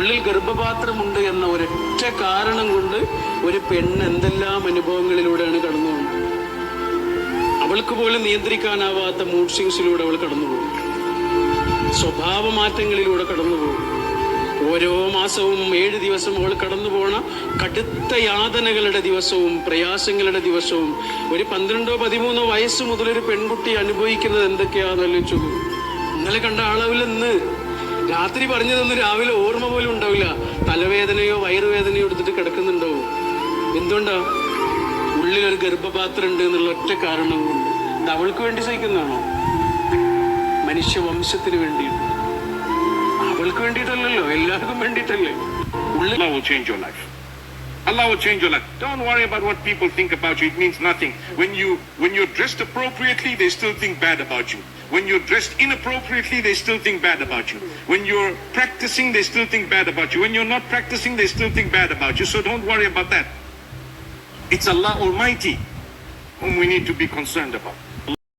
ഉള്ളിൽ ഗർഭപാത്രമുണ്ട് എന്ന ഒരൊറ്റ കാരണം കൊണ്ട് ഒരു പെണ്ണ് എന്തെല്ലാം അനുഭവങ്ങളിലൂടെയാണ് കടന്നു പോകുന്നത്. അവൾക്ക് പോലും നിയന്ത്രിക്കാനാവാത്ത മൂഡ് സ്വിങ്സിലൂടെ അവൾ കടന്നുപോകും. സ്വഭാവ മാറ്റങ്ങളിലൂടെ കടന്നുപോകും. ഓരോ മാസവും 7 ദിവസം അവൾ കടന്നു പോണ കടുത്ത യാതനകളുടെ ദിവസവും പ്രയാസങ്ങളുടെ ദിവസവും ഒരു 12-13 വയസ്സ് മുതൽ ഒരു പെൺകുട്ടി അനുഭവിക്കുന്നത് എന്തൊക്കെയാണെന്ന് ആലോചിച്ചു. ഇന്നലെ കണ്ട ആളവിൽ ഇന്ന് രാത്രി പറഞ്ഞതൊന്നും രാവിലെ ഓർമ്മ പോലും ഉണ്ടാവില്ല. തലവേദനയോ വയറുവേദനയോ എടുത്തിട്ട് കിടക്കുന്നുണ്ടാവും. എന്തുകൊണ്ടാ? ഉള്ളിലൊരു ഗർഭപാത്രം ഉണ്ട് എന്നുള്ള ഒറ്റ കാരണം കൊണ്ട്. ഇത് അവൾക്ക് വേണ്ടി സഹിക്കുന്നതാണോ? മനുഷ്യവംശത്തിന് വേണ്ടിയിട്ട്. അവൾക്ക് വേണ്ടിയിട്ടല്ലല്ലോ, എല്ലാവർക്കും വേണ്ടിയിട്ടല്ലേ. Allah will change your life. Allah will change your life. Don't worry about what people think about you. It means nothing. When you're dressed appropriately, they still think bad about you. When you're dressed inappropriately, they still think bad about you. When you're practicing, they still think bad about you. When you're not practicing, they still think bad about you. So don't worry about that. It's Allah Almighty whom we need to be concerned about.